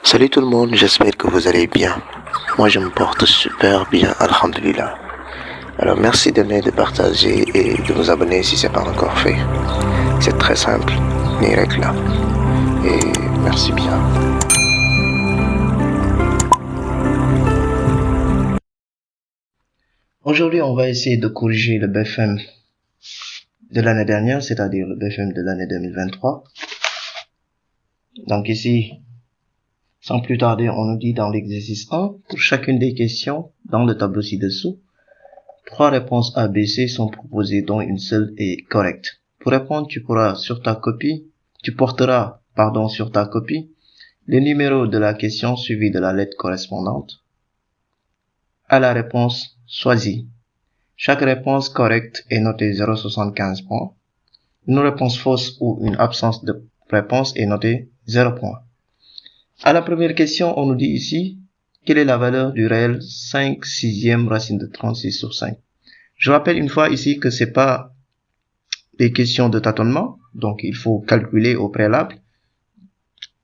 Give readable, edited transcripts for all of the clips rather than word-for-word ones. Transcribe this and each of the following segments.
Salut tout le monde, j'espère que vous allez bien. Moi je me porte super bien, alhamdulillah. Alors merci d'aimer, de partager et de vous abonner si ce n'est pas encore fait. C'est très simple, ni là. Et merci bien. Aujourd'hui on va essayer de corriger le BFM de l'année dernière, c'est-à-dire le BFM de l'année 2023. Donc ici, sans plus tarder, on nous dit dans l'exercice 1, pour chacune des questions dans le tableau ci-dessous, 3 réponses A, B, C sont proposées dont une seule est correcte. Pour répondre, tu porteras sur ta copie le numéro de la question suivi de la lettre correspondante à la réponse choisie. Chaque réponse correcte est notée 0,75 points. Une réponse fausse ou une absence de réponse est notée 0 points. À la première question, on nous dit ici, quelle est la valeur du réel 5/6 racine de 36 sur 5? Je rappelle une fois ici que c'est pas des questions de tâtonnement, donc il faut calculer au préalable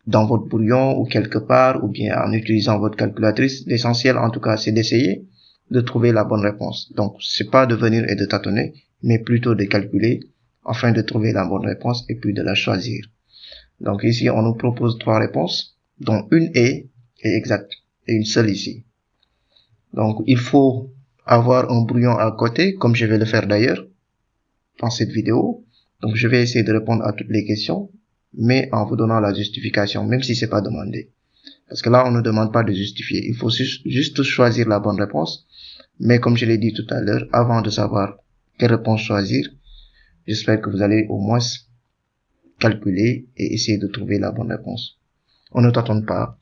dans votre brouillon ou quelque part, ou bien en utilisant votre calculatrice. L'essentiel en tout cas, c'est d'essayer de trouver la bonne réponse. Donc c'est pas de venir et de tâtonner, mais plutôt de calculer afin de trouver la bonne réponse et puis de la choisir. Donc ici, on nous propose 3 réponses, dont une est exacte et une seule ici. Donc il faut avoir un brouillon à côté, comme je vais le faire d'ailleurs dans cette vidéo. Donc je vais essayer de répondre à toutes les questions, mais en vous donnant la justification, même si c'est pas demandé. Parce que là, on ne demande pas de justifier. Il faut juste choisir la bonne réponse. Mais comme je l'ai dit tout à l'heure, avant de savoir quelle réponse choisir, j'espère que vous allez au moins calculer et essayer de trouver la bonne réponse. On ne tâtonne pas.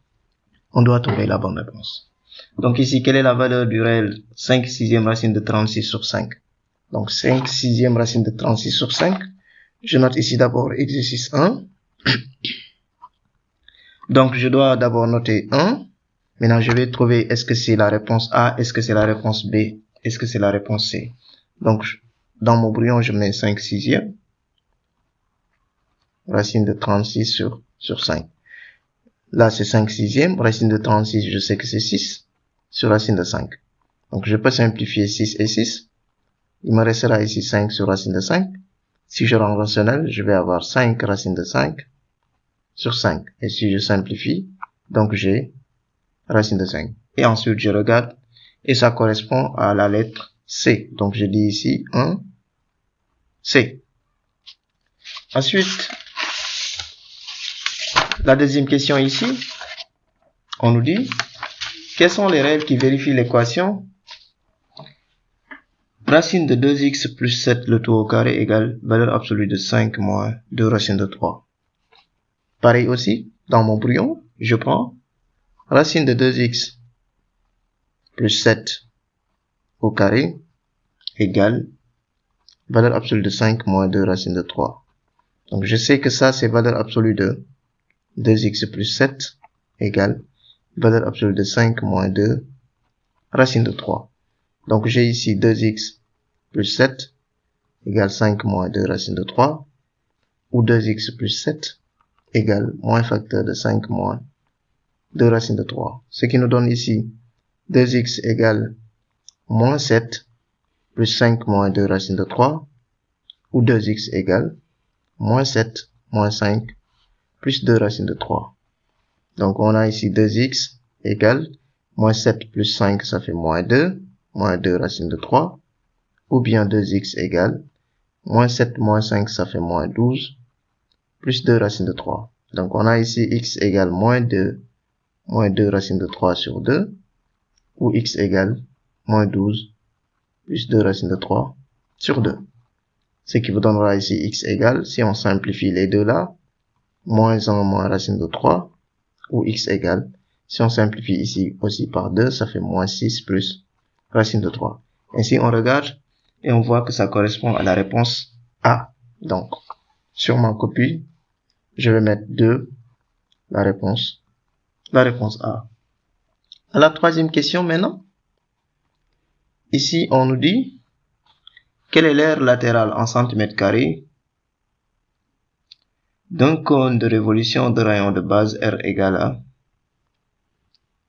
On doit trouver la bonne réponse. Donc ici, quelle est la valeur du réel 5/6 racine de 36 sur 5? Donc 5/6 racine de 36 sur 5. Je note ici d'abord exercice 1. Donc je dois d'abord noter 1. Maintenant je vais trouver est-ce que c'est la réponse A, est-ce que c'est la réponse B, est-ce que c'est la réponse C. Donc dans mon brouillon je mets 5/6 racine de 36 sur 5. Là, c'est 5/6, racine de 36, je sais que c'est 6, sur racine de 5. Donc, je peux simplifier 6 et 6. Il me restera ici 5 sur racine de 5. Si je rends rationnel, je vais avoir 5 racine de 5 sur 5. Et si je simplifie, donc j'ai racine de 5. Et ensuite, je regarde, et ça correspond à la lettre C. Donc, je dis ici 1, C. Ensuite, la deuxième question ici, on nous dit, quels sont les réels qui vérifient l'équation racine de 2x plus 7 le tout au carré égale valeur absolue de 5 moins 2 racine de 3. Pareil aussi, dans mon brouillon, je prends racine de 2x plus 7 au carré égale valeur absolue de 5 moins 2 racine de 3. Donc je sais que ça c'est valeur absolue de 2x plus 7 égale valeur absolue de 5 moins 2 racine de 3. Donc j'ai ici 2x plus 7 égale 5 moins 2 racine de 3, ou 2x plus 7 égale moins facteur de 5 moins 2 racine de 3. Ce qui nous donne ici 2x égale moins 7 plus 5 moins 2 racine de 3, ou 2x égale moins 7 moins 5 plus 2 racine de 3. Donc on a ici 2x égale moins 7 plus 5, ça fait moins 2 racine de 3, ou bien 2x égale moins 7 moins 5, ça fait moins 12, plus 2 racine de 3. Donc on a ici x égale moins 2 racine de 3 sur 2, ou x égale moins 12 plus 2 racine de 3 sur 2. Ce qui vous donnera ici x égale, si on simplifie les deux là, moins 1 moins racine de 3, ou x égale, si on simplifie ici aussi par 2, ça fait moins 6 plus racine de 3. Ainsi on regarde et on voit que ça correspond à la réponse A. Donc, sur ma copie, je vais mettre 2, la réponse A. À la troisième question maintenant, ici on nous dit, quel est l'aire latérale en centimètres carrés d'un cône de révolution de rayon de base R égale à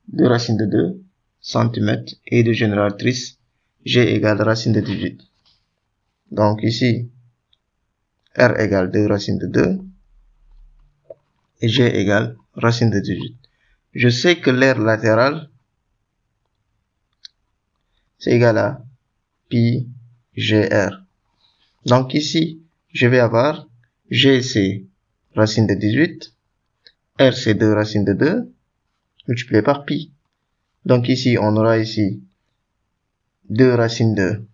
2 racine de 2 cm et de génératrice G égale racine de 18. Donc ici, R égale 2 racine de 2 et G égale racine de 18. Je sais que l'aire latérale, c'est égal à pi GR. Donc ici, je vais avoir G c'est racine de 18, R c'est 2 racine de 2, multiplié par pi. Donc ici, on aura ici 2 racine de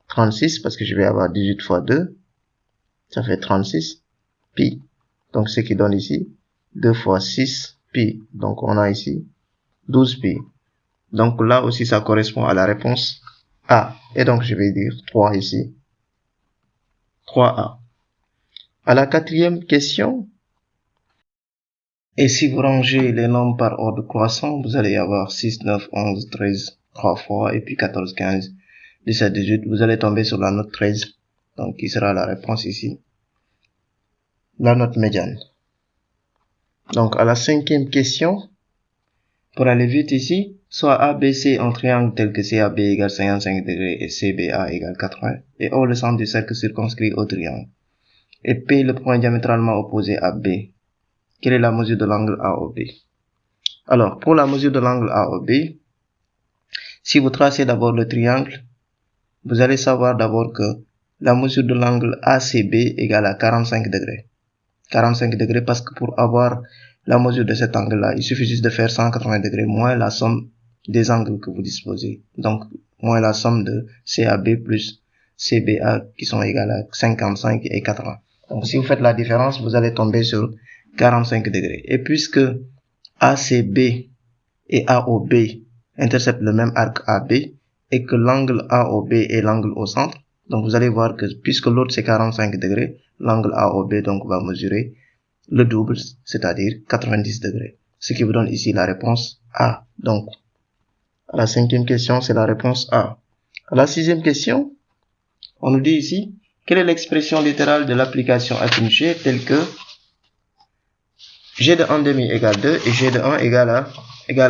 36, parce que je vais avoir 18 fois 2, ça fait 36, pi. Donc ce qui donne ici 2 fois 6 pi. Donc on a ici 12 pi. Donc là aussi ça correspond à la réponse A. Et donc je vais dire 3 ici. 3A. À la quatrième question, et si vous rangez les nombres par ordre croissant, vous allez avoir 6, 9, 11, 13, 3 fois, et puis 14, 15, 17, 18. Vous allez tomber sur la note 13. Donc qui sera la réponse ici. La note médiane. Donc à la cinquième question, pour aller vite ici, soit ABC en triangle tel que CAB égale 55 degrés et CBA égale 80, et O le centre du cercle circonscrit au triangle, et P le point diamétralement opposé à B. Quelle est la mesure de l'angle AOB? Alors, pour la mesure de l'angle AOB, si vous tracez d'abord le triangle, vous allez savoir d'abord que la mesure de l'angle ACB égale à 45 degrés. 45 degrés parce que pour avoir la mesure de cet angle-là, il suffit juste de faire 180 degrés moins la somme des angles que vous disposez. Donc, moins la somme de CAB plus CBA qui sont égales à 55 et 80. Donc, si vous faites la différence, vous allez tomber sur 45 degrés. Et puisque ACB et AOB interceptent le même arc AB et que l'angle AOB est l'angle au centre, donc vous allez voir que puisque l'autre c'est 45 degrés, l'angle AOB donc va mesurer le double, c'est-à-dire 90 degrés. Ce qui vous donne ici la réponse A. Donc, à la cinquième question, c'est la réponse A. À la sixième question, on nous dit ici, quelle est l'expression littérale de l'application affichée telle que G de 1 demi égale 2 et G de 1 égale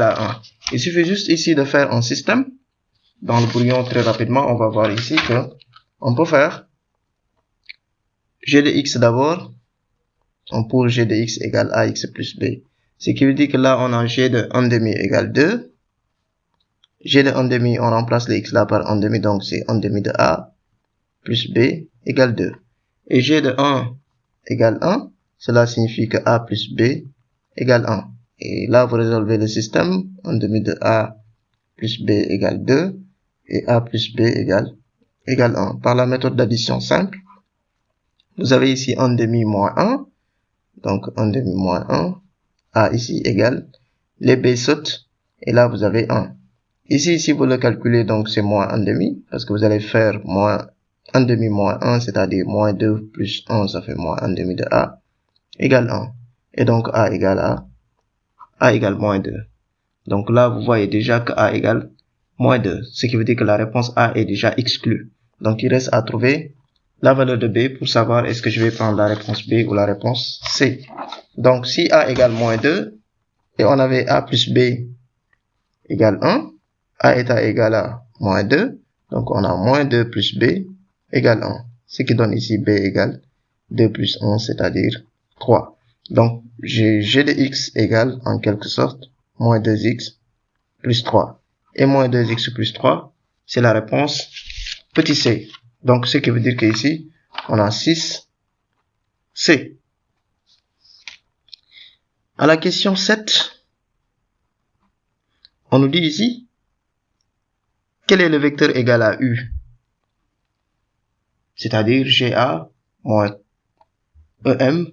à 1. Il suffit juste ici de faire un système. Dans le brouillon, très rapidement, on va voir ici que on peut faire G de x d'abord. On pour G de x égale ax plus b. Ce qui veut dire que là, on a G de 1 demi égale 2. G de 1 demi, on remplace le x là par 1 demi, donc c'est 1 demi de a plus b égale 2. Et G de 1 égale 1. Cela signifie que a plus b égale 1. Et là, vous résolvez le système. 1 demi de a plus b égale 2. Et a plus b égale 1. Par la méthode d'addition simple, vous avez ici 1 demi moins 1. Donc 1 demi moins 1. A ici égale. Les b sautent. Et là, vous avez 1. Ici, si vous le calculez, donc c'est moins 1 demi. Parce que vous allez faire moins 1 demi moins 1, c'est-à-dire moins 2 plus 1, ça fait moins 1 demi de a. Égale 1. Et donc A égale moins 2. Donc là, vous voyez déjà que A égale moins 2. Ce qui veut dire que la réponse A est déjà exclue. Donc il reste à trouver la valeur de B pour savoir est-ce que je vais prendre la réponse B ou la réponse C. Donc si A égale moins 2, et on avait A plus B égale 1, A est égal à moins 2, donc on a moins 2 plus B égale 1. Ce qui donne ici B égale 2 plus 1, c'est-à-dire 3. Donc, j'ai G de x égale, en quelque sorte, moins 2x plus 3. Et moins 2x plus 3, c'est la réponse petit c. Donc, ce qui veut dire qu'ici, on a 6c. À la question 7, on nous dit ici, quel est le vecteur égal à u? C'est-à-dire GA moins EM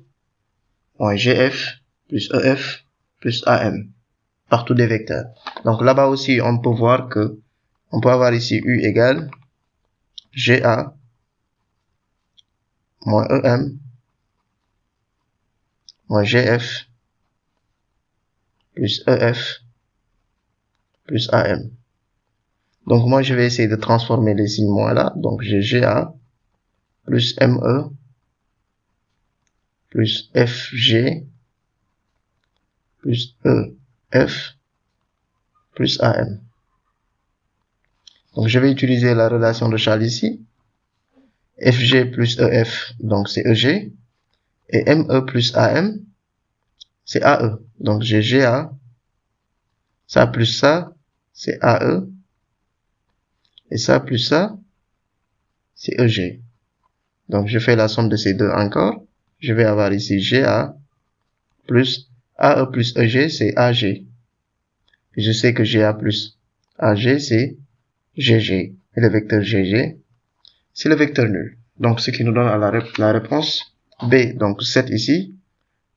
moins GF plus EF plus AM. Partout des vecteurs. Donc là-bas aussi, on peut voir que on peut avoir ici U égale GA moins EM moins GF plus EF plus AM. Donc moi, je vais essayer de transformer les signes moins là. Donc j'ai GA plus ME plus FG plus EF plus AM. Donc je vais utiliser la relation de Charles ici. FG plus EF, donc c'est EG. Et ME plus AM, c'est AE. Donc j'ai GA. Ça plus ça, c'est AE. Et ça plus ça, c'est EG. Donc je fais la somme de ces deux encore. Je vais avoir ici GA plus AE plus EG, c'est AG. Et je sais que GA plus AG, c'est GG. Et le vecteur GG, c'est le vecteur nul. Donc ce qui nous donne la réponse B. Donc 7 ici,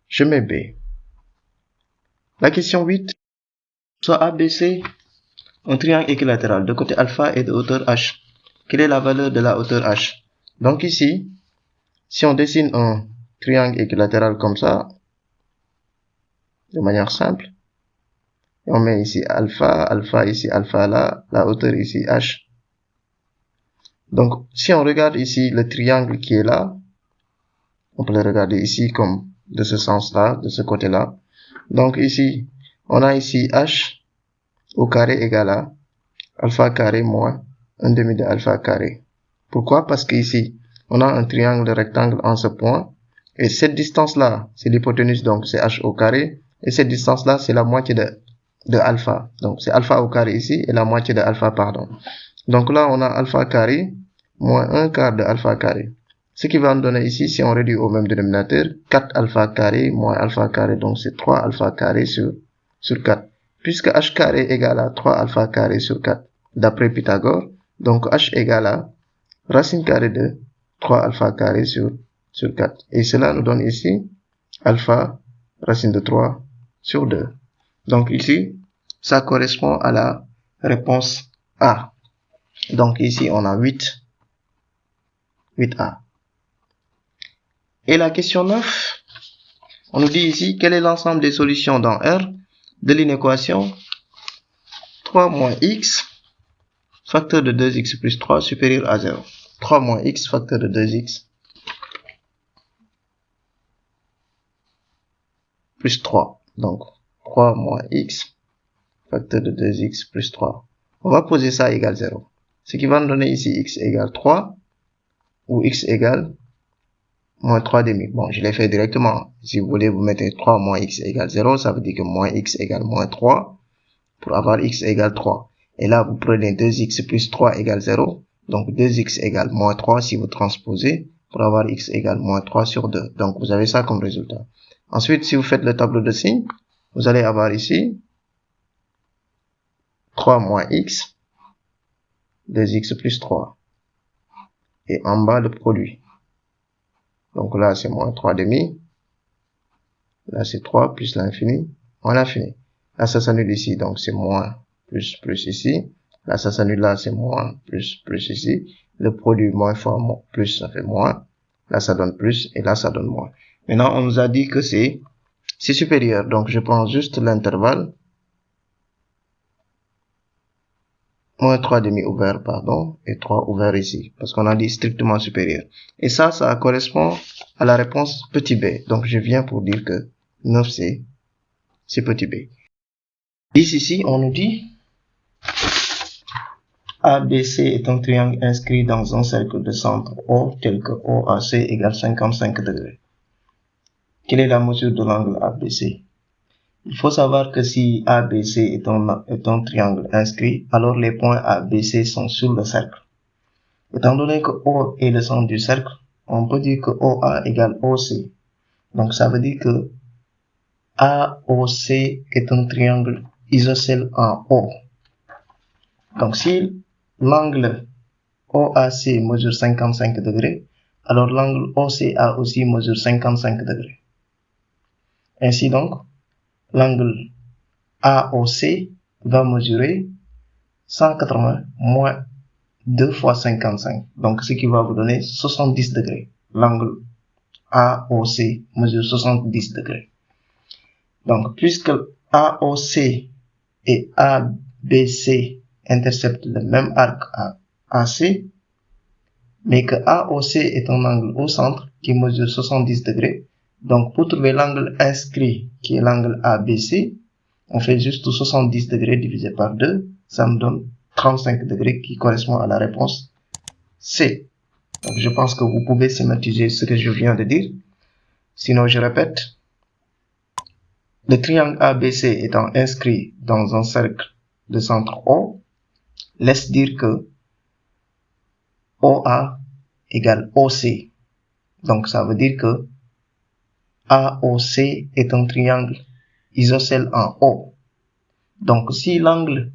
je mets B. La question 8. Soit ABC, un triangle équilatéral de côté alpha et de hauteur h. Quelle est la valeur de la hauteur h? Donc ici, si on dessine un triangle équilatéral comme ça, de manière simple, et on met ici alpha, alpha ici, alpha là, la hauteur ici h. Donc si on regarde ici le triangle qui est là, on peut le regarder ici comme de ce sens-là, de ce côté-là. Donc ici, on a ici h au carré égale à alpha carré moins 1 demi de alpha carré. Pourquoi? Parce qu'ici, on a un triangle rectangle en ce point, et cette distance-là, c'est l'hypoténuse, donc c'est h au carré, et cette distance-là, c'est la moitié de alpha. Donc c'est alpha au carré ici, et la moitié de alpha, pardon. Donc là, on a alpha carré moins 1 quart de alpha carré. Ce qui va nous donner ici, si on réduit au même dénominateur, 4 alpha carré moins alpha carré, donc c'est 3 alpha carré sur 4. Puisque h carré égale à 3 alpha carré sur 4, d'après Pythagore, donc h égale à racine carrée de 3 alpha carré sur 4. Et cela nous donne ici alpha racine de 3 sur 2. Donc ici, ça correspond à la réponse A. Donc ici, on a 8A. Et la question 9, on nous dit ici, quel est l'ensemble des solutions dans R de l'inéquation 3 moins x facteur de 2x plus 3 supérieur à 0. 3 moins x facteur de 2x plus 3. Donc 3 moins x facteur de 2x plus 3. On va poser ça égale 0. Ce qui va nous donner ici x égale 3 ou x égale moins 3 demi. Bon, je l'ai fait directement. Si vous voulez, vous mettez 3 moins x égale 0. Ça veut dire que moins x égale moins 3 pour avoir x égale 3. Et là, vous prenez 2x plus 3 égale 0. Donc 2x égale moins 3 si vous transposez pour avoir x égale moins 3 sur 2. Donc vous avez ça comme résultat. Ensuite, si vous faites le tableau de signes, vous allez avoir ici 3 moins x, 2x plus 3. Et en bas, le produit. Donc là, c'est moins 3 demi. Là, c'est 3 plus l'infini, moins l'infini. Là, ça s'annule ici, donc c'est moins plus ici. Là, ça s'annule là, c'est moins plus ici. Le produit moins fois plus, ça fait moins. Là, ça donne plus, et là, ça donne moins. Maintenant, on nous a dit que c'est supérieur. Donc, je prends juste l'intervalle. Moins 3 demi ouvert, pardon, et 3 ouvert ici. Parce qu'on a dit strictement supérieur. Et ça correspond à la réponse petit b. Donc, je viens pour dire que 9, c'est petit b. Ici, on nous dit ABC est un triangle inscrit dans un cercle de centre O tel que OAC égale 55 degrés. Quelle est la mesure de l'angle ABC? Il faut savoir que si ABC est un triangle inscrit, alors les points ABC sont sur le cercle. Étant donné que O est le centre du cercle, on peut dire que OA égale OC. Donc ça veut dire que AOC est un triangle isocèle en O. Donc si l'angle OAC mesure 55 degrés, alors l'angle OCA aussi mesure 55 degrés. Ainsi donc, l'angle AOC va mesurer 180 moins 2 fois 55. Donc, ce qui va vous donner 70 degrés. L'angle AOC mesure 70 degrés. Donc, puisque AOC et ABC interceptent le même arc à AC, mais que AOC est un angle au centre qui mesure 70 degrés, Donc, pour trouver l'angle inscrit, qui est l'angle ABC, on fait juste 70 degrés divisé par 2. Ça me donne 35 degrés qui correspond à la réponse C. Donc, je pense que vous pouvez schématiser ce que je viens de dire. Sinon, je répète. Le triangle ABC étant inscrit dans un cercle de centre O, laisse dire que OA égale OC. Donc, ça veut dire que AOC est un triangle isocèle en O. Donc, si l'angle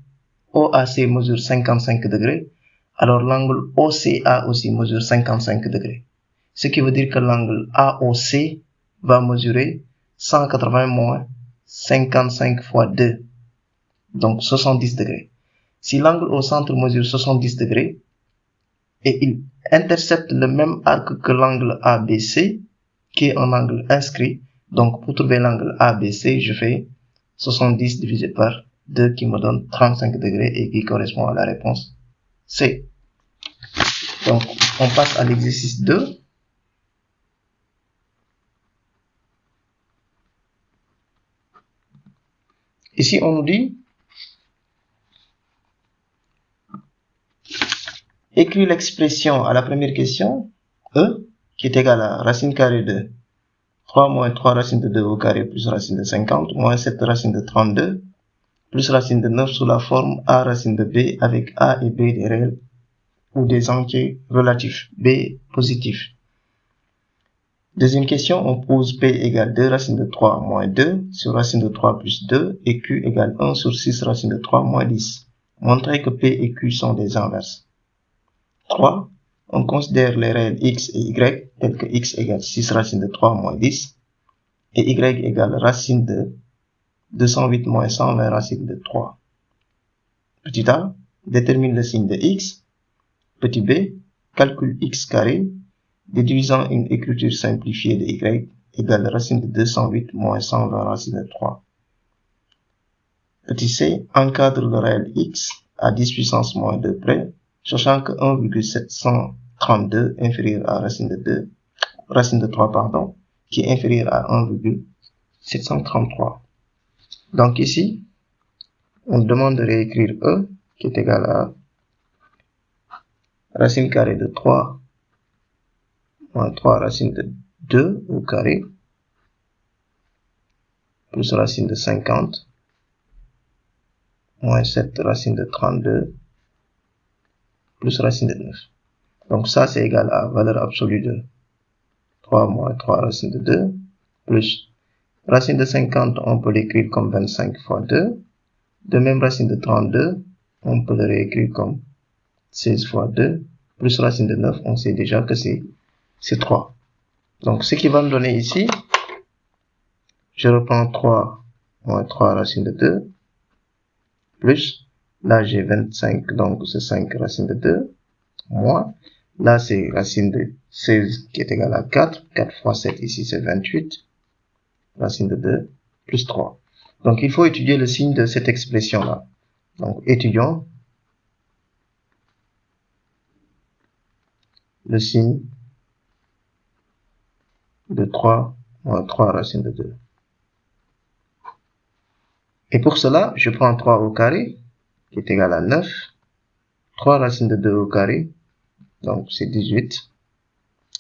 OAC mesure 55 degrés, alors l'angle OCA aussi mesure 55 degrés. Ce qui veut dire que l'angle AOC va mesurer 180 moins 55 fois 2. Donc, 70 degrés. Si l'angle au centre mesure 70 degrés, et il intercepte le même arc que l'angle ABC, qui est un angle inscrit. Donc, pour trouver l'angle ABC, je fais 70 divisé par 2 qui me donne 35 degrés et qui correspond à la réponse C. Donc, on passe à l'exercice 2. Ici, on nous dit écris l'expression à la première question, E, qui est égale à racine carrée de 3 moins 3 racine de 2 au carré plus racine de 50 moins 7 racine de 32 plus racine de 9 sous la forme A racine de B avec A et B des réels ou des entiers relatifs, B positif. Deuxième question, on pose P égale 2 racine de 3 moins 2 sur racine de 3 plus 2 et Q égale 1 sur 6 racine de 3 moins 10. Montrez que P et Q sont des inverses. 3. On considère les réels x et y tels que x égale 6 racine de 3 moins 10 et y égale racine de 208 moins 120 racine de 3. Petit a, détermine le signe de x. Petit b, calcule x carré, déduisant une écriture simplifiée de y égale racine de 208 moins 120 racine de 3. Petit c, encadre le réel x à 10 puissance moins 2 près, sachant que 1,732 inférieur à racine de 3 pardon, qui est inférieur à 1,733. Donc ici, on demande de réécrire E, qui est égal à racine carrée de 3 moins 3 racine de 2 au carré, plus racine de 50, moins 7 racine de 32, plus racine de 9. Donc ça, c'est égal à valeur absolue de 3 moins 3 racine de 2, plus racine de 50, on peut l'écrire comme 25 fois 2. De même, racine de 32, on peut le réécrire comme 16 fois 2, plus racine de 9, on sait déjà que c'est 3. Donc, ce qui va me donner ici, je reprends 3 moins 3 racine de 2, plus, là j'ai 25, donc c'est 5 racine de 2, moins, là c'est racine de 16 qui est égale à 4, 4 fois 7 ici c'est 28, racine de 2, plus 3. Donc, il faut étudier le signe de cette expression-là. Donc, étudions le signe de 3 moins 3 racine de 2. Et pour cela, je prends 3 au carré, qui est égal à 9. 3 racine de 2 au carré, donc c'est 18.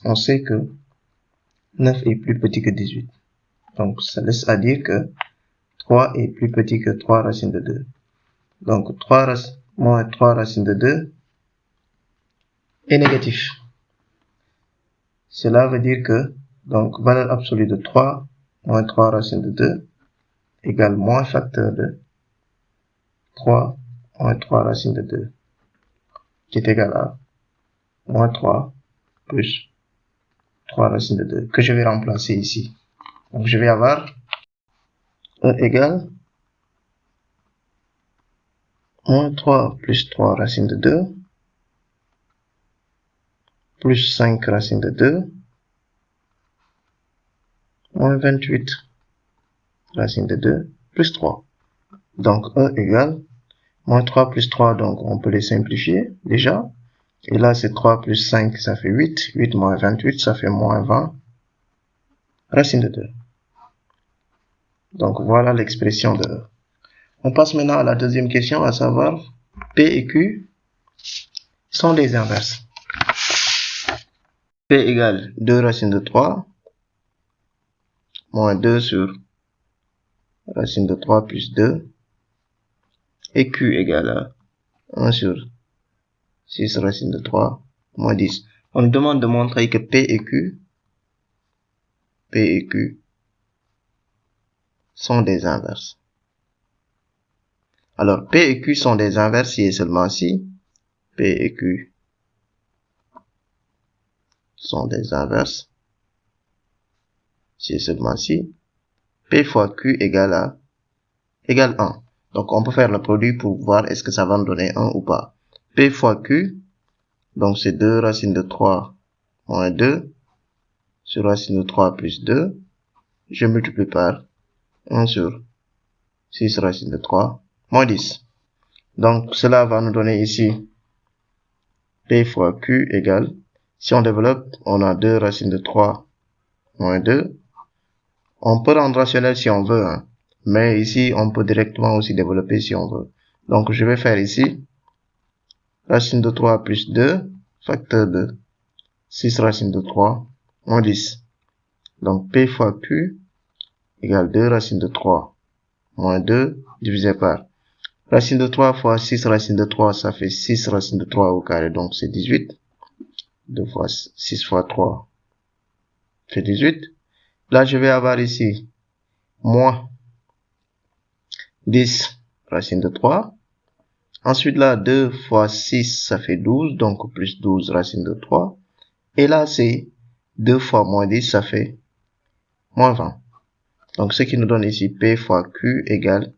On sait que 9 est plus petit que 18. Donc, ça laisse à dire que 3 est plus petit que 3 racine de 2. Donc, 3 moins 3 racine de 2 est négatif. Cela veut dire que, donc, valeur absolue de 3 moins 3 racine de 2 égale moins facteur de 3 moins 3 racine de 2, qui est égal à moins 3 plus 3 racine de 2, que je vais remplacer ici. Donc, je vais avoir E égale moins 3 plus 3 racine de 2 plus 5 racine de 2 moins 28 racine de 2 plus 3. Donc, E égale moins 3 plus 3, donc on peut les simplifier déjà. Et là, c'est 3 plus 5, ça fait 8. 8 moins 28, ça fait moins 20 racine de 2. Donc voilà l'expression de E. On passe maintenant à la deuxième question, à savoir P et Q sont des inverses. P égale 2 racine de 3 moins 2 sur racine de 3 plus 2 et Q égale à 1 sur 6 racine de 3 moins 10. On nous demande de montrer que P et Q sont des inverses. Alors, P et Q sont des inverses si et seulement si P et Q sont des inverses si et seulement si P fois Q égale 1. Donc, on peut faire le produit pour voir est-ce que ça va nous donner 1 ou pas. P fois Q, donc c'est 2 racine de 3 moins 2 sur racine de 3 plus 2. Je multiplie par 1 sur 6 racine de 3 moins 10. Donc, cela va nous donner ici P fois Q égale, si on développe, on a 2 racine de 3 moins 2. On peut rendre rationnel si on veut, hein. Mais ici, on peut directement aussi développer si on veut. Donc, je vais faire ici racine de 3 plus 2, facteur de 6 racine de 3 moins 10. Donc, P fois Q égale 2 racine de 3 moins 2 divisé par racine de 3 fois 6 racine de 3, ça fait 6 racine de 3 au carré, donc c'est 18. 2 fois 6 fois 3 fait 18. Là, je vais avoir ici moins 10 racine de 3. Ensuite, là, 2 fois 6, ça fait 12, donc plus 12 racine de 3. Et là, c'est 2 fois moins 10, ça fait moins 20. Donc, ce qui nous donne ici P fois Q égale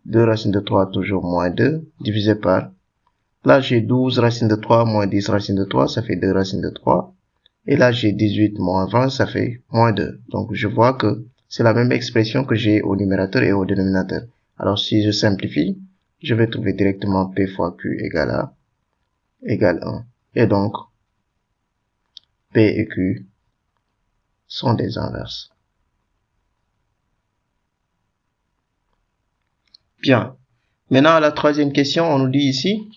2 racine de 3, toujours moins 2, divisé par, là, j'ai 12 racine de 3 moins 10 racine de 3, ça fait 2 racine de 3. Et là, j'ai 18 moins 20, ça fait moins 2. Donc, je vois que c'est la même expression que j'ai au numérateur et au dénominateur. Alors, si je simplifie, je vais trouver directement P fois Q égale 1. Et donc, P et Q sont des inverses. Bien. Maintenant, à la troisième question, on nous dit ici,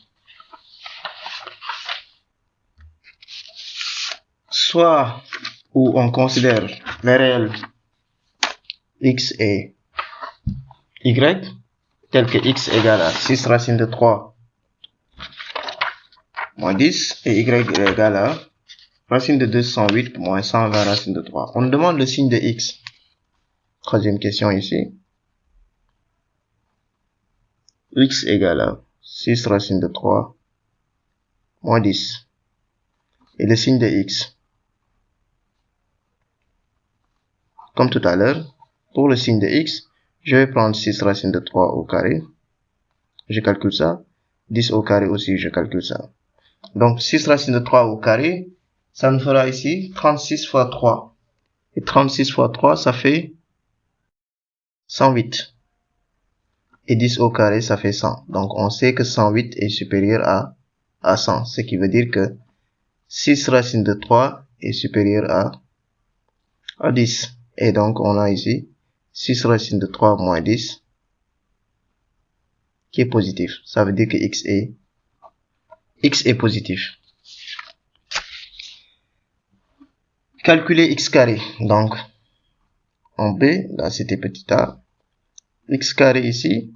soit où on considère les réels x et y, tel que x égale à 6 racine de 3 moins 10 et y égale à racine de 208 moins 120 racine de 3. On nous demande le signe de x. Troisième question ici. X égale à 6 racine de 3 moins 10. Et le signe de x. Comme tout à l'heure, pour le signe de x, je vais prendre 6 racine de 3 au carré. Je calcule ça. 10 au carré aussi, je calcule ça. Donc, 6 racine de 3 au carré, ça nous fera ici 36 fois 3. Et 36 fois 3, ça fait 108. Et 10 au carré, ça fait 100. Donc, on sait que 108 est supérieur à 100. Ce qui veut dire que 6 racine de 3 est supérieur à 10. Et donc, on a ici 6 racine de 3 moins 10 qui est positif. Ça veut dire que x est positif. Calculer x carré. Donc, en B, là c'était petit a. X carré ici,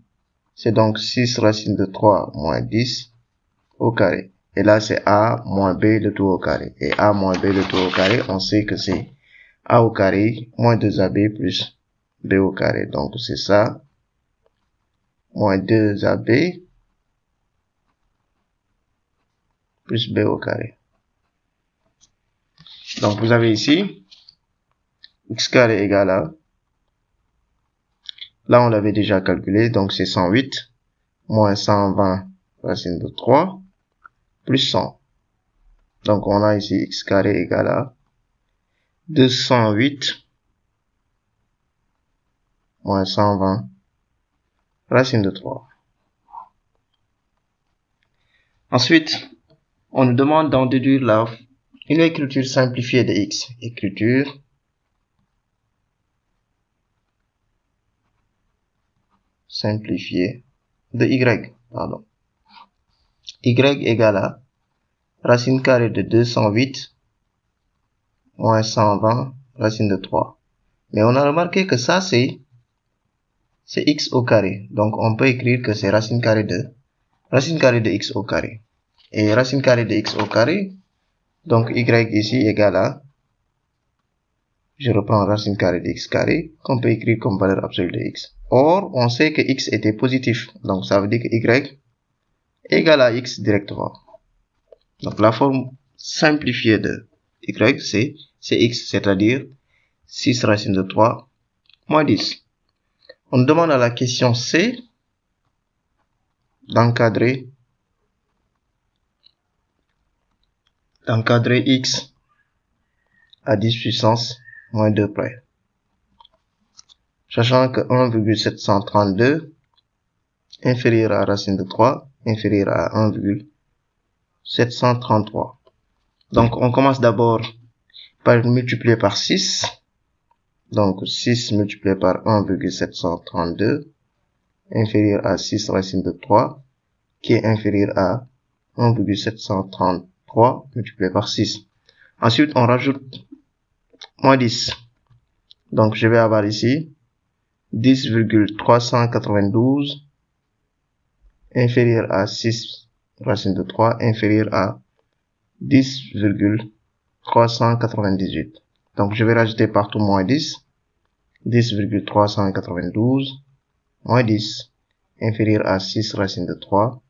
c'est donc 6 racine de 3 moins 10 au carré. Et là, c'est a moins b le tout au carré. Et a moins b le tout au carré, on sait que c'est a au carré moins 2ab plus b au carré. Donc, c'est ça, moins 2ab plus b au carré. Donc, vous avez ici x carré égale à, là on l'avait déjà calculé, donc c'est 108 moins 120 racine de 3 plus 100. Donc on a ici x carré égale à 208 moins 120 racine de 3. Ensuite, on nous demande d'en déduire une écriture simplifiée de x. Écriture simplifié de y, pardon. Y égale à racine carrée de 208 moins 120 racine de 3. Mais on a remarqué que ça, c'est x au carré. Donc, on peut écrire que c'est racine carrée de x au carré. Et racine carrée de x au carré, donc y ici égale à, je reprends racine carrée de x carré, qu'on peut écrire comme valeur absolue de x. Or, on sait que x était positif. Donc, ça veut dire que y égale à x directement. Donc, la forme simplifiée de y, c'est x, c'est-à-dire 6 racine de 3 moins 10. On demande à la question C d'encadrer x à 10 puissance moins 2 près. Sachant que 1,732 inférieur à racine de 3 inférieur à 1,733. Donc, on commence d'abord par multiplier par 6. Donc, 6 multiplié par 1,732 inférieur à 6 racine de 3 qui est inférieur à 1,733 multiplié par 6. Ensuite, on rajoute moins 10. Donc, je vais avoir ici 10,392 inférieur à 6 racine de 3 inférieur à 10,398. Donc, je vais rajouter partout moins 10. 10,392 moins 10 inférieur à 6 racine de 3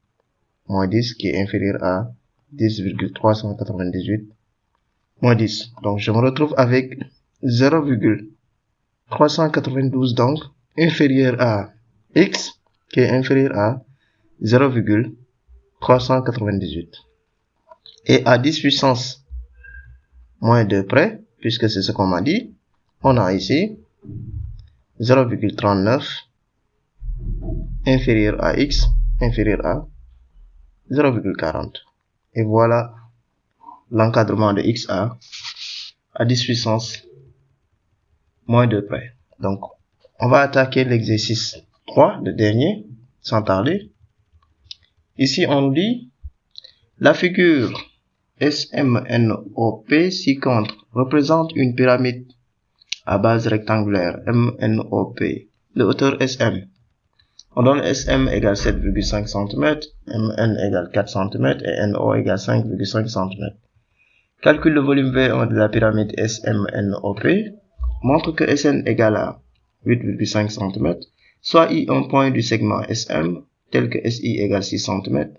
moins 10 qui est inférieur à 10,398 moins 10. Donc, je me retrouve avec 0,392 donc inférieur à x qui est inférieur à 0,398. Et à 10 puissance moins 2 près, puisque c'est ce qu'on m'a dit, on a ici 0,39 inférieur à x inférieur à 0,40. Et voilà l'encadrement de x à 10 puissance moins 2 près. Donc, on va attaquer l'exercice 3, le dernier, sans tarder. Ici, on nous dit la figure SMNOP ci-contre représente une pyramide à base rectangulaire MNOP de hauteur SM. On donne SM égale 7,5 cm, MN égale 4 cm et NO égale 5,5 cm. Calcule le volume V1 de la pyramide SMNOP. Montre que SN égale à 8,5 cm, soit I un point du segment SM tel que SI égale 6 cm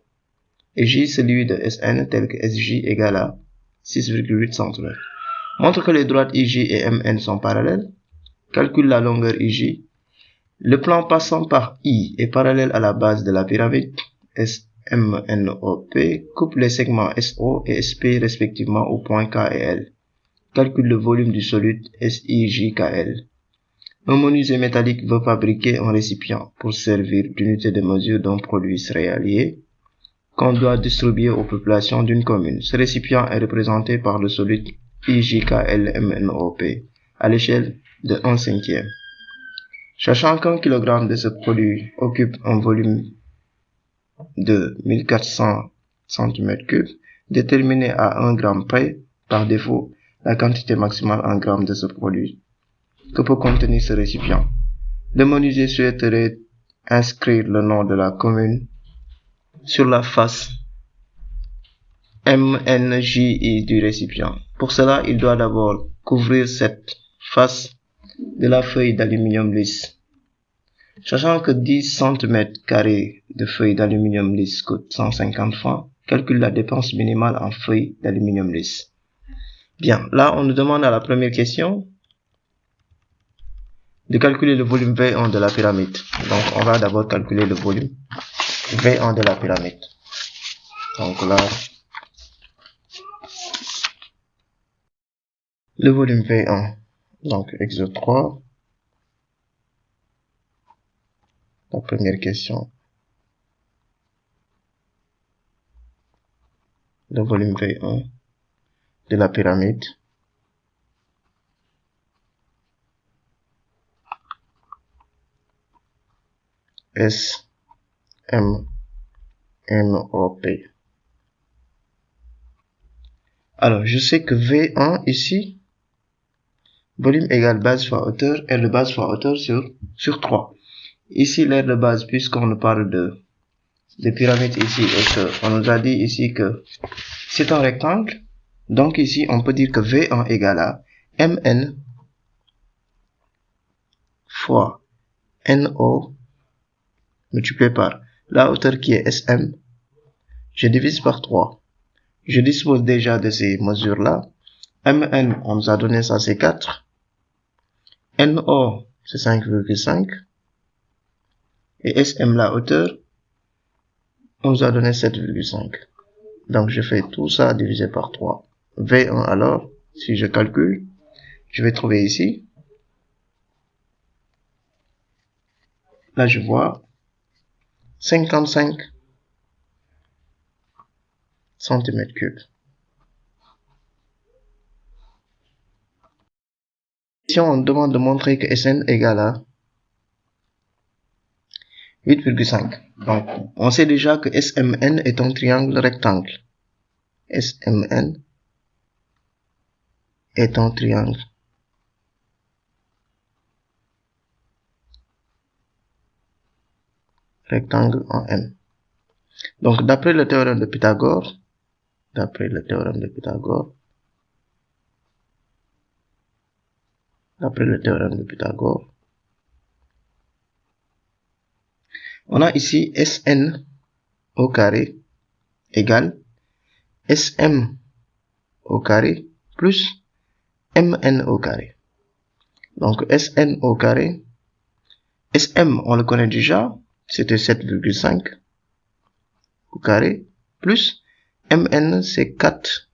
et J celui de SN tel que SJ égale à 6,8 cm. Montre que les droites IJ et MN sont parallèles. Calcule la longueur IJ. Le plan passant par I est parallèle à la base de la pyramide SMNOP, coupe les segments SO et SP respectivement aux points K et L. Calcule le volume du solide SIJKL. Un menuisier métallique veut fabriquer un récipient pour servir d'unité de mesure d'un produit céréalier qu'on doit distribuer aux populations d'une commune. Ce récipient est représenté par le solide IJKLMNOP à l'échelle de 1/5. Sachant qu'un kilogramme de ce produit occupe un volume de 1400 cm3, déterminé à 1 gramme près, par défaut, la quantité maximale en grammes de ce produit que peut contenir ce récipient. Le menuisier souhaiterait inscrire le nom de la commune sur la face MNJI du récipient. Pour cela, il doit d'abord couvrir cette face de la feuille d'aluminium lisse. Sachant que 10 cm² de feuille d'aluminium lisse coûte 150 francs, calcule la dépense minimale en feuille d'aluminium lisse. Bien, là on nous demande à la première question de calculer le volume V1 de la pyramide. Donc on va d'abord calculer le volume V1 de la pyramide. Donc là, le volume V1, donc exo 3, la première question, le volume V1 de la pyramide S, M, N, O, P. Alors, je sais que V1 ici, volume égale base fois hauteur, R de base fois hauteur sur 3. Ici, l'aire de base, puisqu'on nous parle de pyramides ici, et que on nous a dit ici que c'est un rectangle, donc ici, on peut dire que V1 égale à Mn fois NO multiplié par la hauteur qui est SM, je divise par 3. Je dispose déjà de ces mesures-là. Mn, on nous a donné ça, c'est 4. NO, c'est 5,5. Et SM, la hauteur, on nous a donné 7,5. Donc, je fais tout ça divisé par 3. V1, alors, si je calcule, je vais trouver ici. Là, je vois 55 cm3. Ici, on demande de montrer que Sn égale à 8,5. Donc, on sait déjà que SMN est un triangle rectangle. SMN est un triangle rectangle en M. Donc, d'après le théorème de Pythagore, on a ici Sn au carré égale Sm au carré plus Mn au carré. Donc, Sn au carré, Sm, on le connaît déjà, c'était 7,5 au carré, plus Mn, c'est 4,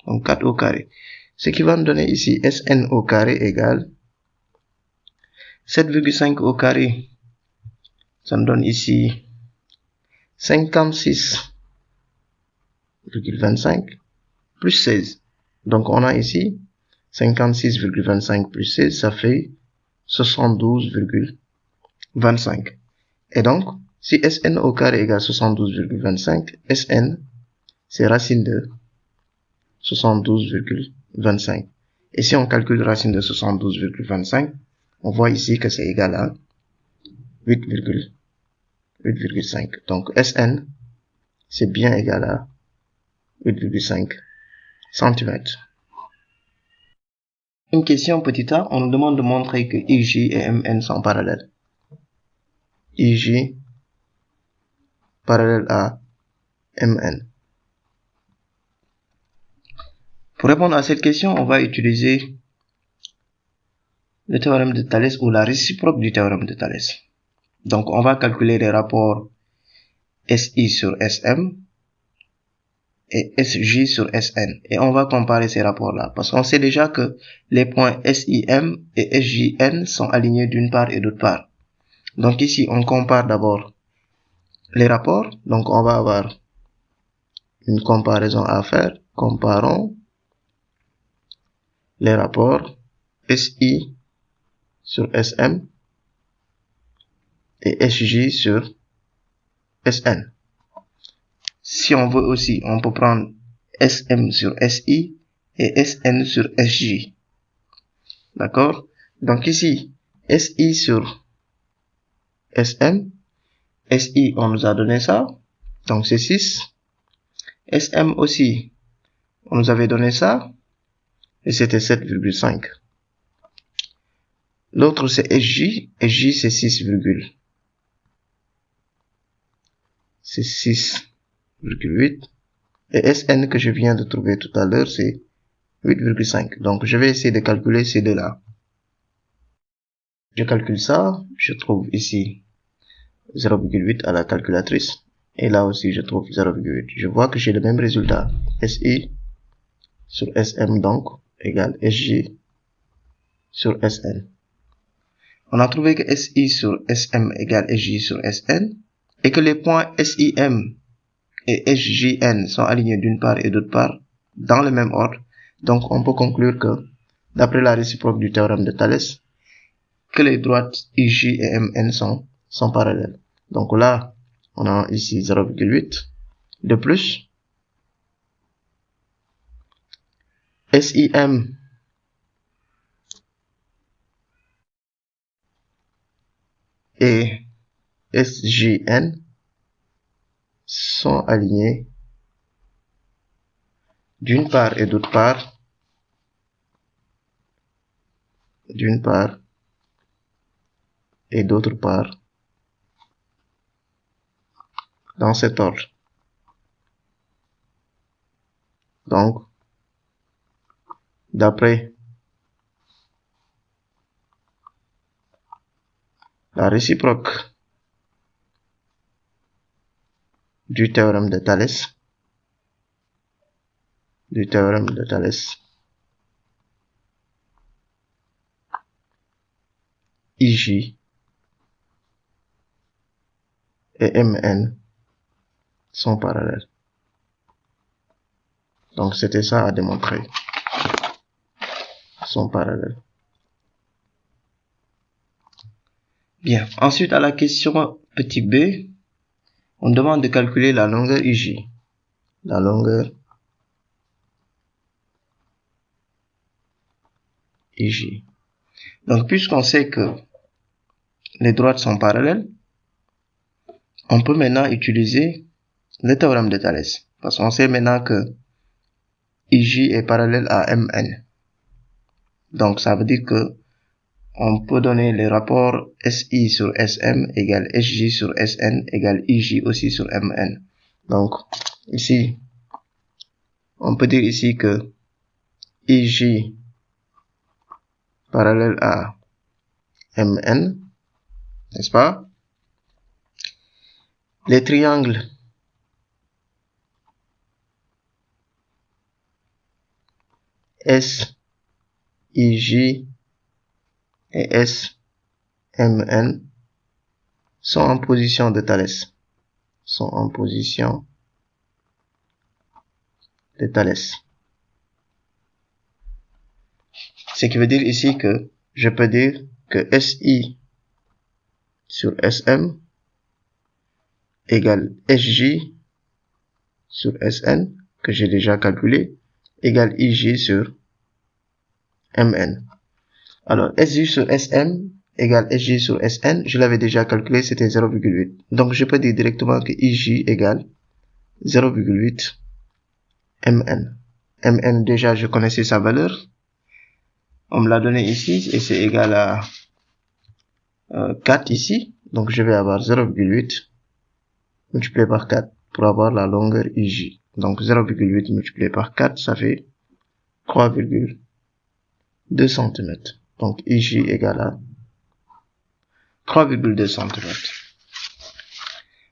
donc 4 au carré. Ce qui va nous donner ici Sn au carré égale 7,5 au carré. Ça nous donne ici 56,25 plus 16. Donc, on a ici 56,25 plus 16, ça fait 72,25. Et donc, si Sn au carré égale 72,25, Sn, c'est racine de 72,25. Et si on calcule racine de 72,25, on voit ici que c'est égal à 8,5. Donc, Sn, c'est bien égal à 8,5 cm. Une question petit a, on nous demande de montrer que IJ et Mn sont parallèles. IJ parallèle à Mn. Pour répondre à cette question, on va utiliser le théorème de Thalès ou la réciproque du théorème de Thalès. Donc, on va calculer les rapports SI sur SM et SJ sur SN. Et on va comparer ces rapports-là. Parce qu'on sait déjà que les points SIM et SJN sont alignés d'une part et d'autre part. Donc ici, on compare d'abord les rapports. Donc on va avoir une comparaison à faire. Comparons les rapports SI sur SM et SJ sur SN. Si on veut aussi, on peut prendre SM sur SI et SN sur SJ. D'accord? Donc ici, SI sur SM, SI, on nous a donné ça, donc c'est 6. SM aussi, on nous avait donné ça, et c'était 7,5. L'autre c'est SJ, SJ c'est 6,8. Et SN que je viens de trouver tout à l'heure, c'est 8,5. Donc je vais essayer de calculer ces deux-là. Je calcule ça, je trouve ici 0,8 à la calculatrice. Et là aussi, je trouve 0,8. Je vois que j'ai le même résultat. SI sur SM donc égale SJ sur SN. On a trouvé que SI sur SM égale SJ sur SN et que les points SIM et SJN sont alignés d'une part et d'autre part dans le même ordre. Donc, on peut conclure que, d'après la réciproque du théorème de Thalès, que les droites IJ et MN sont sont parallèles. Donc là, on a ici 0,8. De plus, SIM et SJN sont alignés d'une part et d'autre part, dans cet ordre. Donc, d'après la réciproque du théorème de Thalès, IJ et MN sont parallèles. Donc c'était ça à démontrer. Sont parallèles. Bien. Ensuite, à la question petit b, on demande de calculer la longueur IJ. La longueur IJ. Donc, puisqu'on sait que les droites sont parallèles, on peut maintenant utiliser le théorème de Thalès. Parce qu'on sait maintenant que IJ est parallèle à MN. Donc, ça veut dire que on peut donner les rapports SI sur SM égale SJ sur SN égale IJ aussi sur MN. Donc, ici, on peut dire ici que IJ parallèle à MN, n'est-ce pas? Les triangles SIJ et SMN sont en position de Thalès. Ce qui veut dire ici que je peux dire que SI sur SM égale SJ sur SN, que j'ai déjà calculé, égale IJ sur MN. Alors, SJ sur SM égale SJ sur SN, je l'avais déjà calculé, c'était 0,8. Donc, je peux dire directement que IJ égale 0,8 MN. MN, déjà, je connaissais sa valeur. On me l'a donné ici, et c'est égal à 4 ici. Donc, je vais avoir 0,8 multiplié par 4 pour avoir la longueur IJ. Donc, 0,8 multiplié par 4, ça fait 3,2 cm. Donc, IJ égale à 3,2 cm.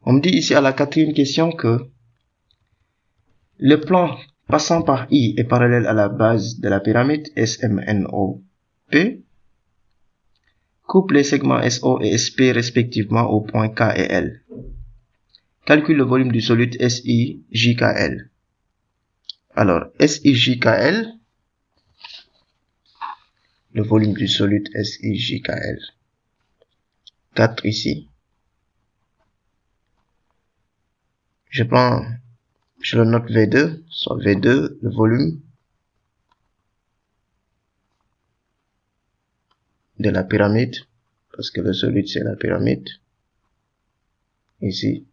On me dit ici à la quatrième question que le plan passant par I est parallèle à la base de la pyramide SMNOP, coupe les segments SO et SP respectivement aux points K et L. Calcule le volume du solide SIJKL. Alors, SIJKL, le volume du solide SIJKL, 4 ici. Je le note V2, soit V2, le volume de la pyramide, parce que le solide c'est la pyramide, ici,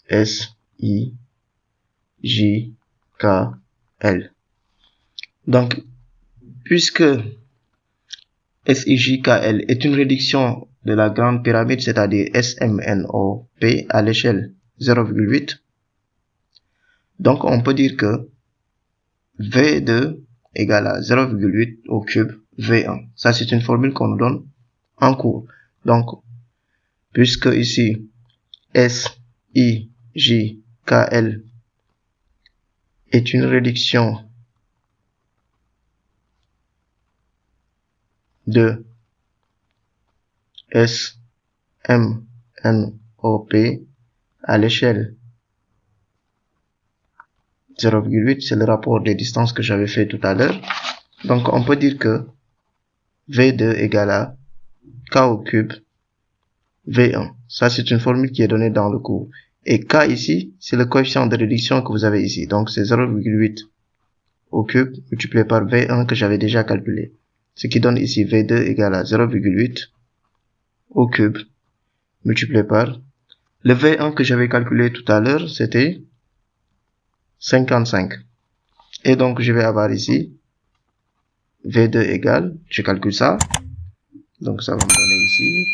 SIJKL. Donc, puisque SIJKL est une réduction de la grande pyramide, c'est-à-dire SMNOP à l'échelle 0,8, donc on peut dire que V2 égale à 0,8 au cube V1. Ça, c'est une formule qu'on nous donne en cours. Donc, puisque ici, SIJKL est une réduction de SMNOP à l'échelle 0,8, c'est le rapport des distances que j'avais fait tout à l'heure. Donc, on peut dire que V2 égale à K au cube V1. Ça, c'est une formule qui est donnée dans le cours. Et K ici, c'est le coefficient de réduction que vous avez ici. Donc, c'est 0,8 au cube multiplié par V1 que j'avais déjà calculé. Ce qui donne ici V2 égale à 0,8 au cube multiplié par le V1 que j'avais calculé tout à l'heure, c'était 55. Et donc, je vais avoir ici V2 égale, je calcule ça. Donc, ça va me donner ici,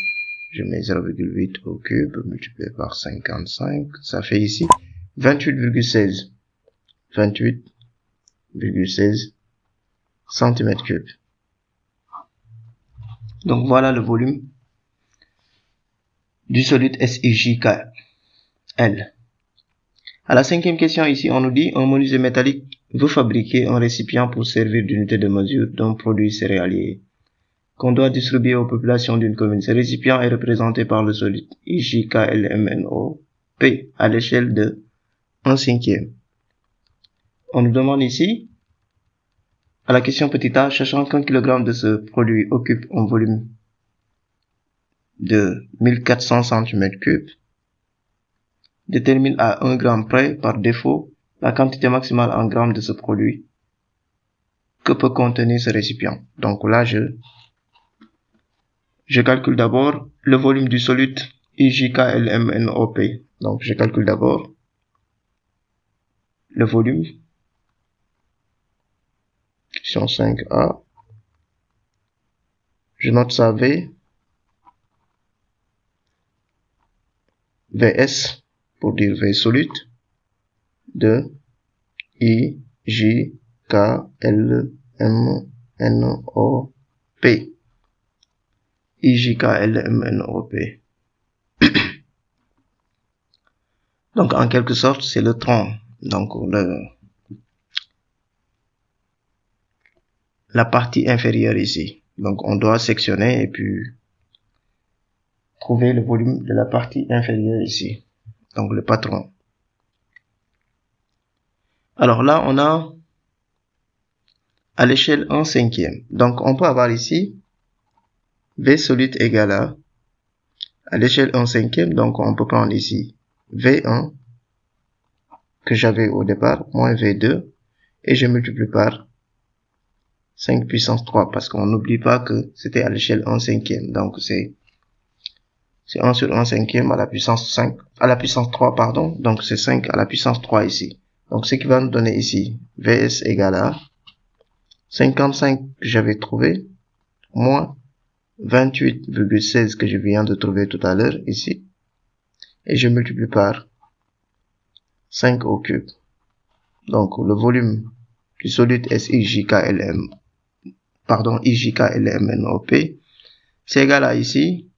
je mets 0,8 au cube multiplié par 55. Ça fait ici 28,16. 28,16 centimètres cubes. Donc, voilà le volume du solide SiJKl. À la cinquième question ici, on nous dit un menuisier métallique veut fabriquer un récipient pour servir d'unité de mesure d'un produit céréalier qu'on doit distribuer aux populations d'une commune. Ce récipient est représenté par le solide IJKLMNOP à l'échelle de 1/5. On nous demande ici, à la question petit a, sachant qu'un kilogramme de ce produit occupe un volume de 1400 cm3, détermine à 1 gramme près, par défaut, la quantité maximale en grammes de ce produit que peut contenir ce récipient. Donc là, je calcule d'abord le volume du solide IJKLMNOP. Donc je calcule d'abord le volume, question 5a. Je note ça VS, pour dire V solide, de IJKLMNOP. IJKLMNOP. Donc, en quelque sorte, c'est le tronc. Donc, la partie inférieure ici. Donc, on doit sectionner et puis trouver le volume de la partie inférieure ici. Donc, le patron. Alors là, on a à l'échelle 1/5. Donc, on peut avoir ici V solide égale à l'échelle 1/5. Donc, on peut prendre ici V1 que j'avais au départ, moins V2, et je multiplie par 5 puissance 3, parce qu'on n'oublie pas que c'était à l'échelle 1/5. Donc, c'est 1 sur 1/5 à la puissance 5, à la puissance 3, pardon. Donc, c'est 5 à la puissance 3 ici. Donc, ce qui va nous donner ici, VS égale à 55 que j'avais trouvé, moins 28,16 que je viens de trouver tout à l'heure ici. Et je multiplie par 5 au cube. Donc, le volume du solide IJKLMNOP, c'est égal à ici,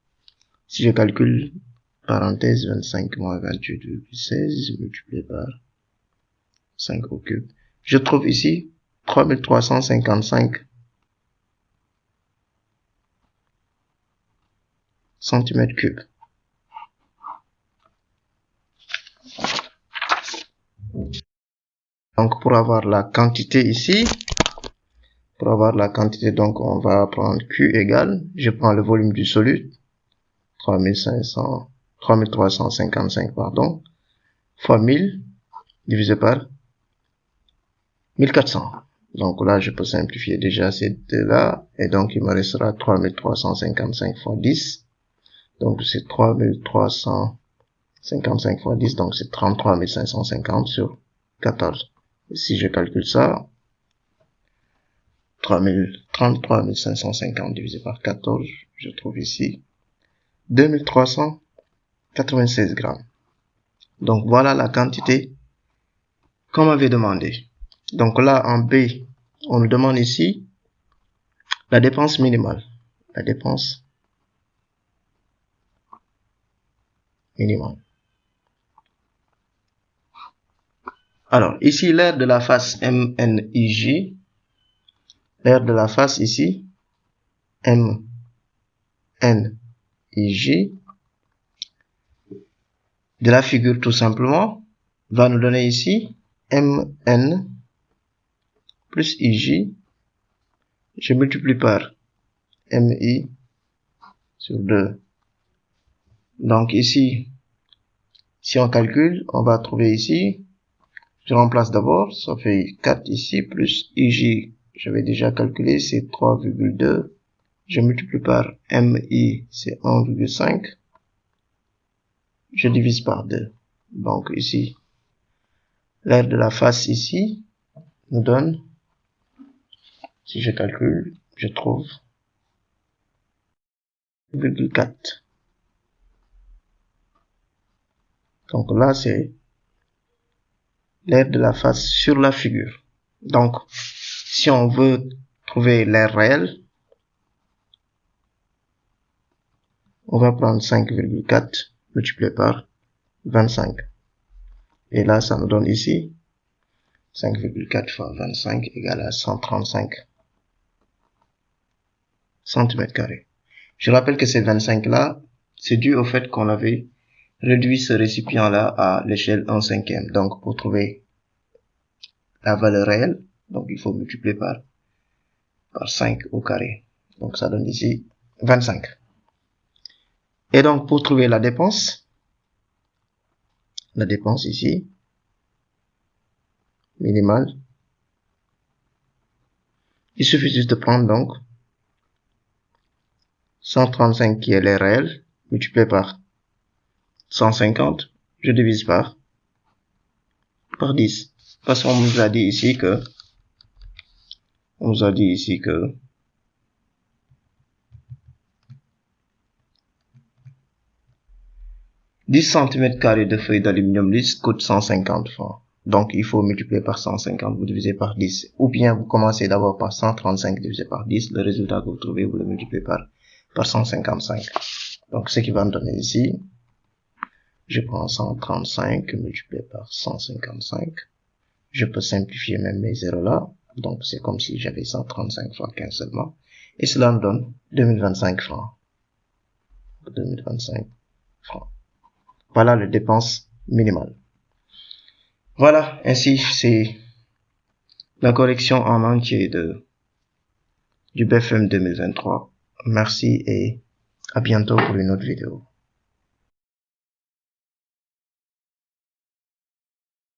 si je calcule, parenthèse 25 moins 28,16 multiplié par 5 au cube, je trouve ici 3355 centimètres cubes. Donc, pour avoir la quantité ici, donc on va prendre Q égale, je prends le volume du solide, 3355, pardon, fois 1000, divisé par 1400. Donc là, je peux simplifier déjà ces deux-là, et donc il me restera 3355 fois 10. Donc c'est 3355 fois 10, donc c'est 33 550 sur 14. Et si je calcule ça, 33 550 divisé par 14, je trouve ici 2396 grammes. Donc voilà la quantité qu'on m'avait demandé. Donc là, en B, on nous demande ici la dépense minimale. La dépense minimale. Alors, ici, l'aire de la face MNIJ, l'aire de la face ici, MNIJ, de la figure tout simplement, va nous donner ici MN plus IJ, je multiplie par MI sur 2. Donc ici, si on calcule, on va trouver ici, je remplace d'abord, ça fait 4 ici, plus IJ, j'avais déjà calculé, c'est 3,2. Je multiplie par MI, c'est 1,5. Je divise par 2. Donc ici, l'aire de la face ici nous donne, si je calcule, je trouve 0,4. Donc là, c'est l'aire de la face sur la figure. Donc, si on veut trouver l'aire réelle, on va prendre 5,4 multiplié par 25. Et là, ça nous donne ici 5,4 fois 25 égale à 135 cm². Je rappelle que ces 25 là, c'est dû au fait qu'on avait réduit ce récipient là à l'échelle 1/5. Donc pour trouver la valeur réelle, donc il faut multiplier par 5 au carré. Donc ça donne ici 25. Et donc pour trouver la dépense ici, minimale, il suffit juste de prendre donc 135 qui est l'aire réelle, multiplié par 150, je divise par 10. Parce qu'on nous a dit ici que, 10 cm² de feuille d'aluminium lisse coûte 150 francs. Donc, il faut multiplier par 150, vous divisez par 10. Ou bien, vous commencez d'abord par 135 divisé par 10. Le résultat que vous trouvez, vous le multipliez par 155. Donc, ce qui va me donner ici, je prends 135 multiplié par 155. Je peux simplifier même mes zéros là. Donc, c'est comme si j'avais 135 fois 15 seulement. Et cela me donne 2025 francs. 2025 francs. Voilà les dépenses minimales. Voilà, ainsi c'est la correction en entier du BFM 2023. Merci et à bientôt pour une autre vidéo.